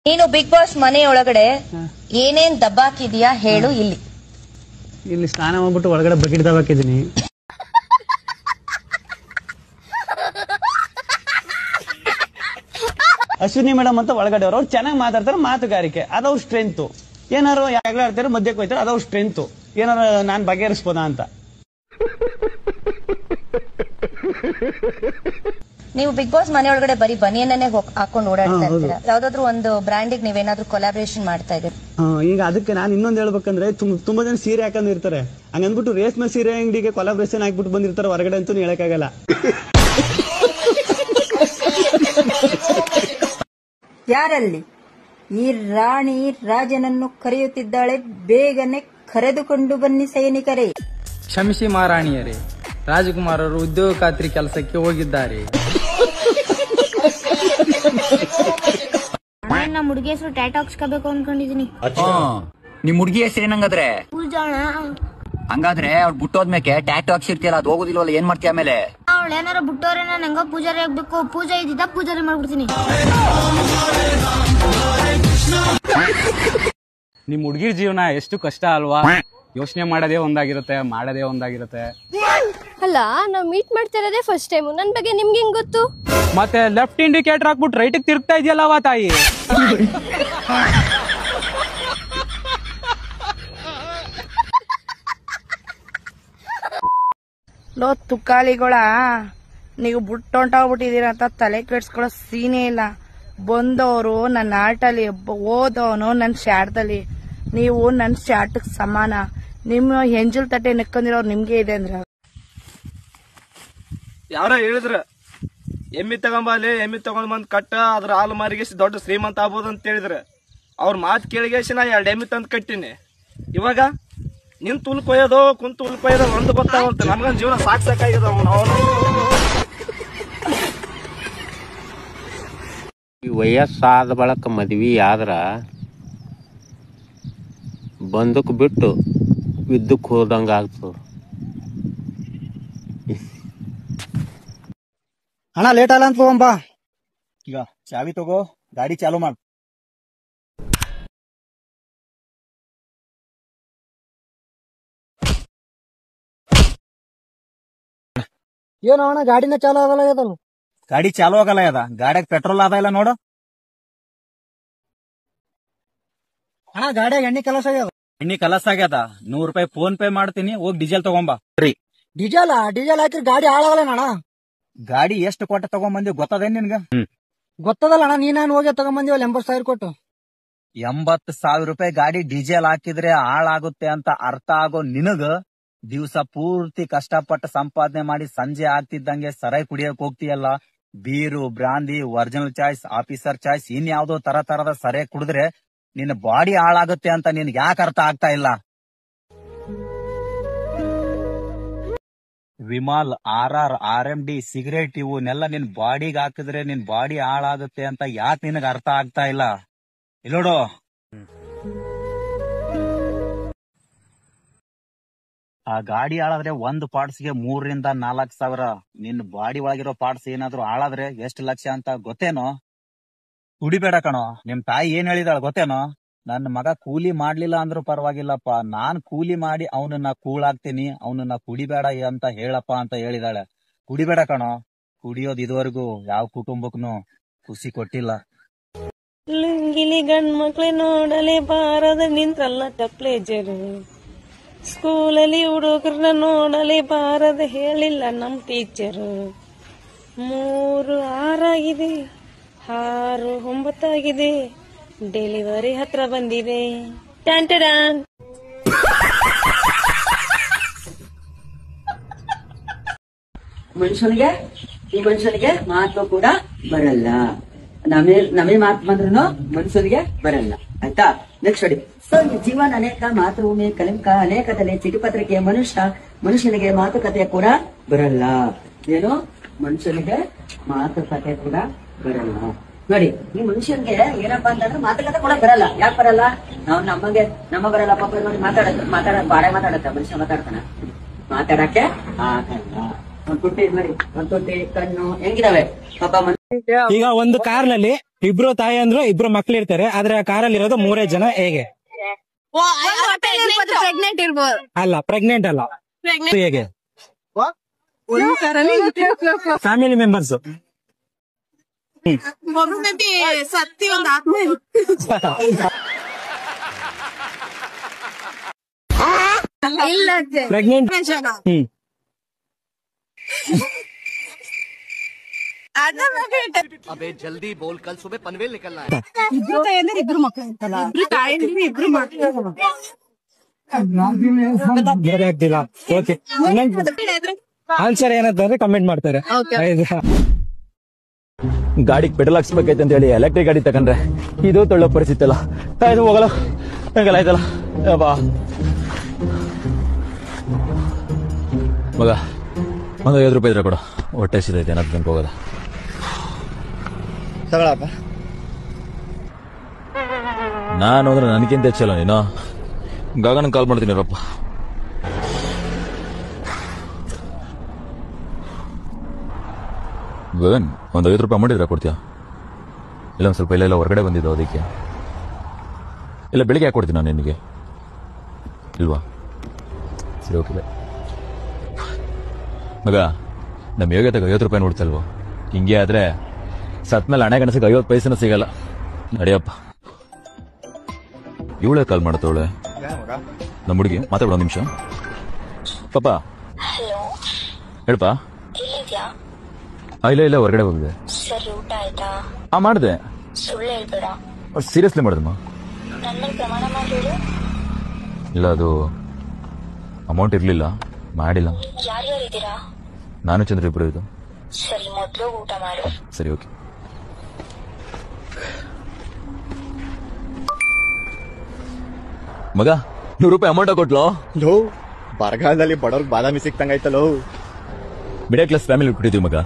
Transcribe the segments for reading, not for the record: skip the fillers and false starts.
ನೀನು big boss ಮನೆ ಒಳಗಡೆ ಏನೇನ್ ದಬ್ಬಾಕಿದ್ಯಾ ಹೇಳು. ಇಲ್ಲಿ ಸ್ನಾನ ಮಾಡ್ಬಿಟ್ಟು ಒಳಗಡೆ ಬಕೆಟ್ ದಬ್ಬಾಕಿದ್ದೀನಿ. ಅಶ್ವಿನಿ ಮೇಡಮ್ ಅಂತ ಒಳಗಡೆ ಅವ್ರು ಚೆನ್ನಾಗಿ ಮಾತಾಡ್ತಾರೆ, ಮಾತುಗಾರಿಕೆ ಅದವ್ರ ಸ್ಟ್ರೆಂತ್. ಏನಾರು ಆಡ್ತಾರೆ ಮಧ್ಯಕ್ಕೆ ಹೋಯ್ತಾರೆ ಅದವ್ರ ಸ್ಟ್ರೆಂತ್. ಏನಾರು ನಾನ್ ಬಗೆಹರಿಸ್ಬೋದಾ ಅಂತ. ನೀವು ಬಿಗ್ ಬಾಸ್ ಮನೆ ಒಳಗಡೆ ಬರೀ ಬನಿಯನ್ನೇ ಹಾಕೊಂಡು ಓಡಾಡ್ತಾ ಇರ್ತೀರಾ. ಯಾವ್ದಾದ್ರು ಒಂದು ಬ್ರ್ಯಾಂಡಿಗೆ ನೀವೇನಾದ್ರೂ ಕೊಲಾಬ್ರೇಷನ್ ಮಾಡ್ತಾ ಇದ್ದೀರಿ? ಈಗ ಅದಕ್ಕೆ ನಾನು ಇನ್ನೊಂದು ಹೇಳ್ಬೇಕಂದ್ರೆ ತುಂಬಾ ಜನ ಸೀರೆ ಹಾಕೊಂಡು ಇರ್ತಾರೆ. ಹಂಗಂದ್ಬಿಟ್ಟು ರೇಷ್ಮೆ ಸೀರೆ ಅಂಗಡಿಗೆ ಕೊಲಾಬ್ರೇಷನ್ ಹಾಕ್ಬಿಟ್ಟು ಬಂದಿರ್ತಾರೆ ಹೊರಗಡೆ ಅಂತೂ ಹೇಳಕ್ಕಾಗಲ್ಲ. ಯಾರಲ್ಲಿ ಈ ರಾಣಿ ರಾಜನನ್ನು ಕರೆಯುತ್ತಿದ್ದಾಳೆ, ಬೇಗನೆ ಕರೆದುಕೊಂಡು ಬನ್ನಿ ಸೈನಿಕರೇ. ಕ್ಷಮಿಸಿ ಮಹಾರಾಣಿಯರೇ, ರಾಜಕುಮಾರರು ಉದ್ಯೋಗ ಖಾತ್ರಿ ಕೆಲಸಕ್ಕೆ ಹೋಗಿದ್ದಾರೆ. ನಮ್ಮ ಹುಡುಗಿ ಹೆಸರು ಟ್ಯಾಟೂ ಹಾಕ್ಸ್ಕೋಬೇಕು ಅನ್ಕೊಂಡಿದೀನಿ. ನಿಮ್ ಹುಡುಗಿ ಹೆಸರು ಏನಂಗಾದ್ರೆ? ಪೂಜಾ. ಹಂಗಾದ್ರೆ ಅವ್ಳು ಬಿಟ್ಟೋದ್ಮೇಲೆ ಟ್ಯಾಟೂ ಹಾಕ್ಸಿರ್ತಿಯಲ್ಲ, ಅದು ಹೋಗುದಿಲ್ವಲ್ಲ, ಏನ್ ಮಾಡ್ತೀಯ ಆಮೇಲೆ? ಅವಳು ಏನಾರ ಬಿಟ್ಟವ್ರೆ, ನಾನು ಹೆಂಗೋ ಪೂಜಾರಿ ಆಗ್ಬೇಕು. ಪೂಜಾ ಇದ್ದಿದ್ದ ಪೂಜಾರಿ ಮಾಡ್ಬಿಡ್ತೀನಿ. ನಿಮ್ ಹುಡುಗಿರ್ ಜೀವನ ಎಷ್ಟು ಕಷ್ಟ ಅಲ್ವಾ? ಯೋಚನೆ ಮಾಡೋದೇ ಒಂದಾಗಿರುತ್ತೆ, ಮಾಡೋದೇ ಒಂದಾಗಿರುತ್ತೆ. ಅಲ್ಲ, ನಾವ್ ಮೀಟ್ ಮಾಡ್ತಾ ಇರೋದೇ ಫಸ್ಟ್ ಟೈಮ್. ನನ್ ಬಗ್ಗೆ ನಿಮ್ಗೆ ಹೆಂಗ್ ಗೊತ್ತು? ಮತ್ತೆ ಲೆಫ್ಟ್ ಇಂಡಿಕೇಟರ್ ಹಾಕ್ಬಿಟ್ಟು ರೈಟ್ ತಿರುಗ್ತಾ ಇದೆಯಲ್ಲವಾ ತಾಯಿ? ಲೋ ತುಕ್ಕಾಳಿಗಳ, ನೀವು ಬಿಟ್ಟೊಂಟಾಗ್ಬಿಟ್ಟಿದೀರ ಅಂತ ತಲೆ ಕೆಡ್ಸ್ಕೊಳ್ಳೋ ಸೀನೇ ಇಲ್ಲ. ಬಂದವರು ನನ್ನ ಆಟಲ್ಲಿ, ಓದೋನು ನನ್ನ ಶಾಟದಲ್ಲಿ. ನೀವು ನನ್ನ ಶಾಟಕ್ ಸಮಾನ. ನಿಮ್ಮ ಹೆಂಜಲ್ ತಟ್ಟೆ ನೆಕ್ಕೊಂಡಿರೋರು ನಿಮ್ಗೆ ಇದೆ ಅಂದ್ರೆ. ಯಾರ ಹೇಳಿದ್ರ ಎಮ್ಮಿ ತಗೊಂಬಲ್ಲಿ, ಎಮ್ಮಿ ತಗೊಂಡ್ ಬಂದ್ ಕಟ್ಟ, ಅದ್ರ ಹಾಲು ಮಾರಿಗೆ ದೊಡ್ಡ ಶ್ರೀಮಂತ ಆಗ್ಬೋದು ಅಂತ ಹೇಳಿದ್ರ. ಅವ್ರ ಮಾತು ಕೇಳಿಗೆಸಿ ನಾ 2 ಎಮ್ಮಿ ತಂದು ಕಟ್ಟಿನಿ. ಇವಾಗ ನಿಂತು ಹುಲ್ ಕೊಯ್ಯೋದು, ಕುಂತು ಹುಲ್ ಕೊಯ್ಯೋದು ಒಂದು ಗೊತ್ತಾಗುತ್ತೆ. ನಮ್ಗನ್ ಜೀವನ ಸಾಕಾಗ್ಯದ. ವಯಸ್ಸಾದ ಬಳಕ ಮದ್ವಿ ಆದ್ರ ಬಂದಕ್ ಬಿಟ್ಟು ವಿದ್ದಕ್ ಹೋದಂಗ ಆಗ್ತದ. ಅಣ್ಣ ಲೇಟ್ ಅಲ್ಲ ಅಂತ ಹೋಗಂಬಾ. ಈಗ ಚಾವಿ ತಗೋ, ಗಾಡಿ ಚಾಲು ಮಾಡು. ಏನೋ ಅಣ್ಣ, ಗಾಡಿನ ಚಾಲು ಆಗಲ್ಲ. ಗಾಡಿ ಚಾಲು ಆಗಲ್ಲ ಅದ. ಗಾಡಿಯಾಗ ಪೆಟ್ರೋಲ್ ಆದ ಇಲ್ಲ ನೋಡು. ಅಣ್ಣ ಗಾಡಿಯಾಗ ಎಣ್ಣೆ ಕಲಸ ಆಗ್ಯದ. ಎಣ್ಣಿ ಕಲಸ ಆಗ್ಯದ. 100 ರೂಪಾಯಿ ಫೋನ್ ಪೇ ಮಾಡ್ತೀನಿ, ಹೋಗಿ ಡೀಸೆಲ್ ತಗೊಂಬಾ. ಡೀಸೆಲ್ ಹಾಕಿ ಗಾಡಿ ಹಾಳಾಗಲ್ಲ ಅಣ್ಣ. ಗಾಡಿ ಎಷ್ಟು ಕೊಟ್ಟ ತಗೊಂಬಂದಿ ಗೊತ್ತದೇನ್ ನಿನ್ಗ? ಗೊತ್ತದಲ್ಲ ಅಣ್ಣ, ನೀನ್ ಹೋಗಿ ತಗೊಂಬಂದಿವಲ್ಲ 80,000 ಕೊಟ್ಟು. 80,000 ರೂಪಾಯಿ ಗಾಡಿ ಡೀಸೆಲ್ ಹಾಕಿದ್ರೆ ಹಾಳಾಗುತ್ತೆ ಅಂತ ಅರ್ಥ ಆಗೋ ನಿನಗ, ದಿವಸ ಪೂರ್ತಿ ಕಷ್ಟಪಟ್ಟು ಸಂಪಾದನೆ ಮಾಡಿ ಸಂಜೆ ಆಗ್ತಿದ್ದಂಗೆ ಸರಾಯಿ ಕುಡಿಯಕ್ ಹೋಗ್ತೀಯಲ್ಲ. Beer, brandy, original choice, officer choice, ಇನ್ಯಾವುದೋ ತರದ ಸರಾಯಿ ಕುಡಿದ್ರೆ ನಿನ್ನ ಬಾಡಿ ಹಾಳಾಗುತ್ತೆ ಅಂತ ನಿನ್ಗೆ ಯಾಕೆ ಅರ್ಥ ಆಗ್ತಾ ಇಲ್ಲ? ವಿಮಾಲ್, RR, RMD, ಸಿಗರೇಟ್ ಇವನ್ನೆಲ್ಲ ನಿನ್ ಬಾಡಿಗೆ ಹಾಕಿದ್ರೆ ನಿನ್ ಬಾಡಿ ಹಾಳಾಗುತ್ತೆ ಅಂತ ಯಾಕೆ ನಿನಗ ಅರ್ಥ ಆಗ್ತಾ ಇಲ್ಲ? ಇಲ್ಲೋಡು, ಆ ಗಾಡಿ ಹಾಳಾದ್ರೆ ಒಂದು ಪಾರ್ಟ್ಸ್ಗೆ 3,000 ರಿಂದ 4,000. ನಿನ್ ಬಾಡಿ ಒಳಗಿರೋ ಪಾರ್ಟ್ಸ್ ಏನಾದ್ರು ಹಾಳಾದ್ರೆ ಎಷ್ಟು ಲಕ್ಷ ಅಂತ ಗೊತ್ತೇನೋ? ಕುಡಿಬೇಡ ಕಣೋ. ನಿಮ್ ತಾಯಿ ಏನ್ ಹೇಳಿದಾಳ ಗೊತ್ತೇನೋ? ನನ್ನ ಮಗ ಕೂಲಿ ಮಾಡ್ಲಿಲ್ಲ ಅಂದ್ರೂ ಪರವಾಗಿಲ್ಲಪ್ಪ, ನಾನ್ ಕೂಲಿ ಮಾಡಿ ಅವನನ್ನ ಕೂಳಾಗ್ತೀನಿ, ಅವನನ್ನ ಕುಡಿಬೇಡ ಅಂತ ಹೇಳಪ್ಪ ಅಂತ ಹೇಳಿದಾಳೆ. ಕುಡಿಬೇಡ ಕಣೋ. ಕುಡಿಯೋದ್ ಇದುವರೆಗೂ ಯಾವ ಕುಟುಂಬಕ್ಕೂ ಖುಷಿ ಕೊಟ್ಟಿಲ್ಲ. ಲುಂಗಿಲಿ ಗಂಡ್ ಮಕ್ಳೆ ನೋಡಲೆ ಬಾರದ ನಿಂತ್ರಲ್ಲ ಟಪ್ಲೇಜರು. ಸ್ಕೂಲಲ್ಲಿ ಹುಡುಗರನ್ನ ನೋಡಲೆ ಬಾರದ ಹೇಳಿಲ್ಲ ನಮ್ ಟೀಚರು. 3 6 6 9 ಡೆಲಿವರಿ ಹತ್ರ ಬಂದಿದೆ. ಟ್ಯಾಂಟಡಾನ್. ಈ ಮನುಷ್ಯನಿಗೆ ಮಾತು ಕೂಡ ಬರಲ್ಲ. ನಮಗೆ ಮಾತು ಬಂದ್ರು ಮನುಷ್ಯನಿಗೆ ಬರಲ್ಲ. ಆಯ್ತಾ? ನೆಕ್ಸ್ಟ್ ನೋಡಿ. ಸೊ ಜೀವನ ಅನೇಕ, ಮಾತೃಭೂಮಿ ಕಲಿಂಕ ಅನೇಕದಲ್ಲಿ ಚಿಟಿಪತ್ರಿಕೆ. ಮನುಷ್ಯನಿಗೆ ಮಾತುಕತೆ ಕೂಡ ಬರಲ್ಲ. ಏನು? ಮನುಷ್ಯನಿಗೆ ಮಾತುಕತೆ ಕೂಡ ಬರಲ್ಲ. ನೋಡಿ, ಈ ಮನುಷ್ಯನ್ಗೆ ಏನಪ್ಪಾ ಅಂತಂದ್ರೆ ಮಾತುಕತೆ ಕೂಡ ಬರಲ್ಲ. ಯಾಕೆ ಬರಲ್ಲ? ನಾವು ನಮ್ಮ ಬರಲ್ಲ. ಪಾಪ ನೋಡಿ ಬಾಳೆ ಮಾತಾಡತ್ತ ಮನುಷ್ಯ ಮಾತಾಡ್ತಾನ, ಮಾತಾಡಕ್ಕೆ ಆಗಲ್ಲ. ಒಂದ್ ತುಟ್ಟಿ ಮರಿ, ಒಂದ್ ತುಟ್ಟಿ ಕಣ್ಣು ಹೆಂಗಿದಾವೆ ಪಾಪ ಈಗ ಒಂದು ಕಾರ್ನಲ್ಲಿ ಇಬ್ರು ತಾಯಿ ಅಂದ್ರು ಇಬ್ರು ಮಕ್ಳು ಇರ್ತಾರೆ, ಆದ್ರೆ ಆ ಕಾರಲ್ಲಿ ಇರೋದು 3 ಜನ. ಹೇಗೆ? ಪ್ರೆಗ್ನೆಂಟ್ ಇರ್ಬೋದು. ಅಲ್ಲ, ಪ್ರೆಗ್ನೆಂಟ್ ಅಲ್ಲ. ಹೇಗೆ? Family members. ಸತ್ತಿ ಒಂದು ಆತ್ಮ ಪ್ರೆಗ್ನೆಂಟ್. ಅಬೇ ಜಲ್ದಿ ಬೋಲ್, ಕಲ್ ಸುಬೆ ಪನ್ವೇಲ್ ನಿಕಲ್ನಾ ಹೈ. ಇಬ್ರು ತಾಯಂದ್ರೆ ಇಬ್ರು ಮಕ್ಕಳು ಅಂತಲ್ಲ, ಇಬ್ರು ತಾಯಂದ್ರೆ ಇಬ್ರು ಮಕ್ಕಳು. ಆಗ್ತಿಲ್ಲ. ಓಕೆ, ಆನ್ಸರ್ ಏನಂತಂದ್ರೆ ಕಮೆಂಟ್ ಮಾಡ್ತಾರೆ. ಗಾಡಿಗೆ ಪೆಟ್ರೋಲ್ ಹಾಕ್ಸ್ಬೇಕೈತೆ ಅಂತ ಹೇಳಿ ಎಲೆಕ್ಟ್ರಿಕ್ ಗಾಡಿ ತಗೊಂಡ್ರೆ ಇದು ತೊಳ್ಳೋ ಪರಿಸ್ಥಿತಿ ಅಲ್ಲ. ಆಯ್ತು ಹೋಗಲ್ಲ, ಹಂಗಲ್ಲ ಆಯ್ತಲ್ಲ ಬಾ ಮಗ. ಒಂದು 50 ರೂಪಾಯಿ ಇದ್ರೆ ಕೊಡು, ಹೊಟ್ಟೆ ಸಿದೈತೆ ಏನಾದ್ರು ತಂಕ ಹೋಗೋದ. ತಗೊಳಪ್ಪ. ನಾನು ಅಂದ್ರೆ ನನಗಿಂತ ಹೆಚ್ಚಲ್ಲ ನೀನು. ಗಗನ್ ಕಾಲ್ ಮಾಡ್ತೀನಿ ರಪ್ಪ. ಗಗನ್, ಒಂದು 50 ರೂಪಾಯಿ ಅಮೌಂಟ್ ಇದ್ರೆ ಕೊಡ್ತೀಯಾ? ಇಲ್ಲ ಒಂದು ಸ್ವಲ್ಪ ಇಲ್ಲ ಹೊರಗಡೆ ಬಂದಿದ್ದು ಅದಕ್ಕೆ. ಇಲ್ಲ ಬೆಳಿಗ್ಗೆ ಯಾಕೆ ಕೊಡ್ತೀನಿ ನಾನು ನಿನಗೆ? ಇಲ್ವಾ? ಸರಿ, ಓಕೆ. ಮಗ, ನಮ್ಮ ಯೋಗ್ಯತೆಗೆ 50 ರೂಪಾಯಿ ನೋಡ್ತಲ್ವ? ಹಿಂಗೆ ಆದ್ರೆ ಸತ್ಮೇಲೆ ಹಣೆ ಗಣಸಿಗೆ 50 ಪೈಸೆನೂ ಸಿಗಲ್ಲ. ನಡಿಯಪ್ಪ. ಇವಳೆ ಕಾಲ್ ಮಾಡತ್ತವಳೆ, ನಮ್ಮ ಹುಡುಗಿ. ಮಾತಾಡೋ ಒಂದು ನಿಮಿಷ. ಪಾಪ ಹೇಳಪ್ಪ. ಇಲ್ಲ ಹೊರಗಡೆ ಹೋಗಿದೆ. ಮಾಡಿದೆ. ಸೀರಿಯಸ್ಲಿ ಮಾಡಿದಮ್ಮ. ಇಲ್ಲ, ಅದು ಅಮೌಂಟ್ ಇರ್ಲಿಲ್ಲ, ಮಾಡಿಲ್ಲ. ನಾನು ಚಂದ್ರ ಇಬ್ರು ಇದು. ಸರಿ, ಓಕೆ. ಮಗ, 100 ರೂಪಾಯಿ ಅಮೌಂಟ್ ಕೊಟ್ಲು. ಬರಗಾಲದಲ್ಲಿ ಬಡವ್ರಿಗೆ ಬಾದಾಮಿ ಸಿಕ್ತಂಗಾಯ್ತಲ್ಲೋ. ಮಿಡಲ್ ಕ್ಲಾಸ್ ಫ್ಯಾಮಿಲಿ ಕೊಟ್ಟಿದ್ದೀವಿ ಮಗ.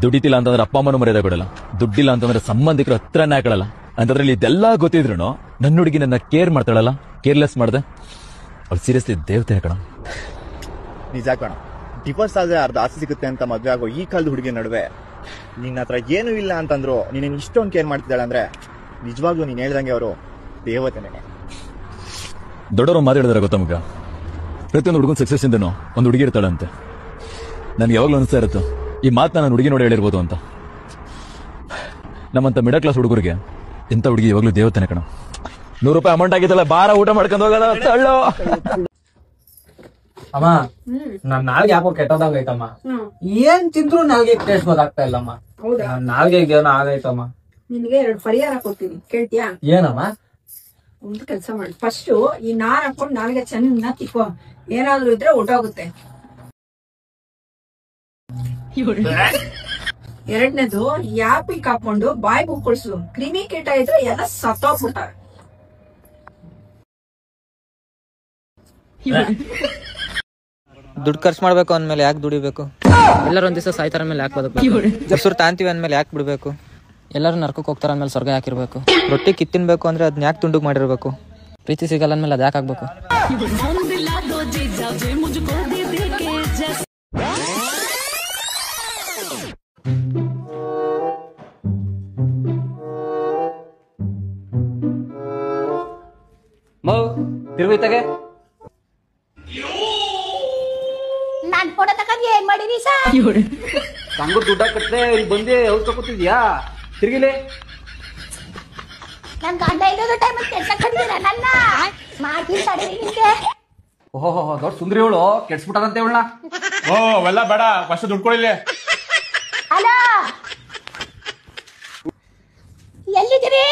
ದುಡಿತಿಲ್ಲ ಅಂತಂದ್ರೆ ಅಪ್ಪ ಅಮ್ಮನೂ ಮರ್ಯಾದೆ ಕೊಡಲ್ಲ, ದುಡ್ಡಿಲ್ಲ ಅಂತಂದ್ರೆ ಸಂಬಂಧಿಕರು ಹತ್ರನೇ ಹಾಕೊಳ್ಳಲ್ಲ. ಅಂತದ್ರಲ್ಲಿ ಇದೆಲ್ಲ ಗೊತ್ತಿದ್ರು ನನ್ನ ಹುಡುಗಿ ನನ್ನ ಕೇರ್ ಮಾಡ್ತಾಳಲ್ಲ, ಕೇರ್ಲೆಸ್ ಮಾಡ್ದೆ. ಅವ್ಳು ಸೀರಿಯಸ್ಲಿ ದೇವತೆ ಕಣ. ನಿಜ ಕಣ. ಡಿವೋರ್ಸ್ ಆದ್ರೆ ಅರ್ಧ ಆಸೆ ಸಿಗುತ್ತೆ ಅಂತ ಮದ್ವೆ ಆಗೋ ಈ ಕಾಲದ ಹುಡುಗಿ ನಡುವೆ ನಿನ್ನ ಹತ್ರ ಏನೂ ಇಲ್ಲ ಅಂತಂದ್ರು ನೀನೇನು ಇಷ್ಟೊಂದು ಕೇರ್ ಮಾಡ್ತಿದ್ದಾಳೆ ಅಂದ್ರೆ ನಿಜವಾಗ್ಲೂ ನೀನ್ ಹೇಳ್ದಂಗೆ ಅವರು ದೇವತೆನೆ. ದೊಡ್ಡವರು ಮಾತಾಡಿದಾರೆ ಗೊತ್ತಾ ಮಗ? ಪ್ರತಿಯೊಂದು ಹುಡುಗನ ಸಕ್ಸಸ್ ಇಂದನೂ ಒಂದು ಹುಡುಗಿ ಇರ್ತಾಳಂತೆ. ನನ್ಗೆ ಯಾವಾಗ್ಲೂ ಅನಿಸ್ತಾ ಇರುತ್ತೋ ಈ ಮಾತನ್ನ ನಾನು ಹುಡುಗಿ ನೋಡಿ ಹೇಳಿರ್ಬೋದು ಅಂತ. ನಮ್ಮಂತ ಮಿಡಲ್ ಕ್ಲಾಸ್ ಹುಡುಗರಿಗೆ ಇಂಥ ಹುಡುಗಿ ಯಾವಾಗ್ಲೂ ದೇವತೆನೆ ಕಣ. 100 ರೂಪಾಯಿ ಅಮೌಂಟ್ ಆಗಿದ್ದಲ್ಲ, ಬಾರ ಊಟ ಮಾಡ್ಕೊಂಡು ಹೋಗೋದ. ಅಮ್ಮ, ನಾನ್ ನಾಲ್ಗೆ ಯಾಕೋ ಕೆಟ್ಟದಾಗೈತಮ್ಮ. ಏನ್ ತಿಂದ್ರು ನಾಲ್ಗೆ ಟೇಸ್ಟ್ ಗೊತ್ತಾಗ್ತಾ ಇಲ್ಲಮ್ಮ. ನಾಲ್ಗೆ ಏನೋ ಆಗೈತಮ್ಮ. ನಿನ್ಗೆ 2 ಪರಿಹಾರ ಕೊಡ್ತೀನಿ, ಕೇಳ್ತೀಯಾ? ಏನಮ್ಮ? ಒಂದು ಕೆಲಸ ಮಾಡಿ, ಫಸ್ಟ್ ಈ ನಾರ್ ಹಾಕೊಂಡು ನಾಲ್ಗೆ ಚೆನ್ನಾಗಿ ತಿಕ್ಕೋ. ಏನಾದ್ರು ಇದ್ರೆ ಹೊಟ್ಟೋಗುತ್ತೆ. ಎರಡನೇದು ಯಾಪಿಲ್ ಕಾಕೊಂಡು ಬಾಯಿ ಮುಕ್ಕೊಳ್ಸು. ಕ್ರಿಮಿ ಕೀಟ ಇದ್ರೆ ಎಲ್ಲ ಸತ್ತೋಗ್ಬಿಡ್ತಾರೆ. ದುಡ್ಡು ಖರ್ಚು ಮಾಡ್ಬೇಕು ಅಂದ್ಮೇಲೆ ಯಾಕೆ ದುಡಿಬೇಕು? ಎಲ್ಲರೂ ಒಂದ್ ದಿವಸ ಸಾಯ್ತಾರ ಮೇಲೆ ಯಾಕೆ ಬದುಕಬೇಕು? ಹೆಸರು ತಾಂತೀವಿ ಅಂದ್ಮೇಲೆ ಯಾಕೆ ಬಿಡ್ಬೇಕು? ಎಲ್ಲರೂ ನರ್ಕಕ್ಕೆ ಹೋಗ್ತಾರ ಅಂದ್ಮೇಲೆ ಸ್ವರ್ಗ ಯಾಕಿರ್ಬೇಕು? ರೊಟ್ಟಿ ಕಿತ್ತಿನ್ಬೇಕು ಅಂದ್ರೆ ಅದ್ನ ಯಾಕೆ ತುಂಡುಗ್ ಮಾಡಿರ್ಬೇಕು? ಪ್ರೀತಿ ಸಿಗಲ್ಲ ಅಂದ್ಮೇಲೆ ಅದ್ ಯಾಕೆ ಆಗ್ಬೇಕು? ತಿರುಗಿತಾಗೆ ನಾನ್ ಫೋಟೋ ತಗೊಂಡು ಏನ್ ಮಾಡಿರಿ ಸರ್? ಸಂಗೂರ್ ದುಡ್ಡ ಕಟ್ಟರೆ ಇಲ್ಲಿ ಬಂದು ಔಷಧ ಕೊಟ್ಟಿದ್ಯಾ? ತಿರ್ಗಿಲೆ ನನ್ ಗಂಡ ಇರೋದು ಟೈಮಲ್ಲಿ ಕೆಲಸ ಕಟ್ಟಿದ್ದೀರ ನನ್ನ ಮಾಡ್ತೀನಿ ತಡೀರಿ ನಿಮ್ಗೆ. ಓಹೋ, ದೊಡ್ಡ ಸುಂದ್ರಿ ಅವಳು ಕೆಡ್ಸ್ಬಿಟ್ಟದಂತೆ ಇವಳನ್ನ. ಓ ಅವೆಲ್ಲ ಬೇಡ, ಫಸ್ಟ್ ದುಡ್ಡು ಕೊಡಿಲ್ಲ. ಅಲ್ಲ, ಎಲ್ಲಿದ್ದೀರಿ?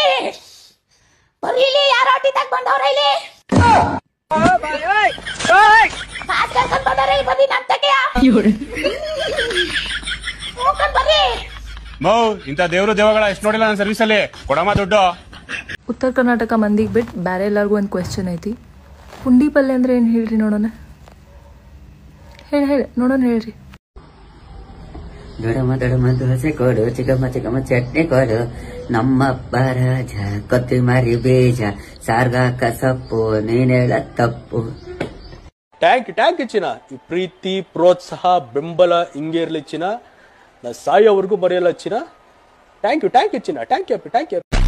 ಬರೀಲಿ, ಯಾರೋ ಒಟ್ಟಿ ತಗೊಂಡವ್ರ ಇಲ್ಲಿ. ಕಾಸು ಕರ್ಕೊಂಡ್ ಬಂದವ್ರೆ, ಇಲ್ಲಿ ಬನ್ನಿ ನಮ್ ತಗೆಯ. ಹೋಗ್ಕೊಂಡ್ ಬರ್ರಿ. ಮೌ ಇಂತ ದೇವ್ರು ದೇವಗಳ ಎಷ್ಟು ನೋಡಿಲ್ಲ ನನ್ನ ಸರ್ವಿಸ್ ಅಲ್ಲಿ. ಕೊಡಮ್ಮ ದುಡ್ಡು. ಉತ್ತರ ಕರ್ನಾಟಕ ಮಂದಿಗೆ ಬಿಟ್ಟು ಬೇರೆ ಎಲ್ಲರಿಗೂ ಒಂದು ಕ್ವೆಶ್ಚನ್ ಐತಿ. ಪುಂಡಿ ಪಲ್ಯ ಅಂದ್ರೆ ಏನು ಹೇಳ್ರಿ ನೋಡೋಣ. ಹೇಳಿ ನೋಡೋಣ, ಹೇಳ್ರಿ. ದೊಡಮ ದೊಡಮ ದೋಸೆ ಕೊಡು, ಚಿಕ್ಕಮ್ಮ ಚಿಕ್ಕಮ್ಮ ಚಟ್ನಿ ಕೊಡು, ನಮ್ಮಪ್ಪ ರಾಜ ಕೊತ್ತಿಮಾರಿ ಬೀಜ ಸಾರ್ಗಾಕ ಸೊಪ್ಪು, ನೀನೇಳ ತಪ್ಪು. ಟ್ಯಾಂಕ್ ಯು ಚಿನ್ನ. ಈ ಪ್ರೀತಿ ಪ್ರೋತ್ಸಾಹ ಬೆಂಬಲ ಹಿಂಗೆ ಇರ್ಲಿ ಚಿನ್ನ. ನಾ ಸಾಯೋವರೆಗೂ ಮರೆಯಲ್ಲ ಚಿನ್ನ. ಥ್ಯಾಂಕ್ ಯು ಚಿನ್ನ. Thank you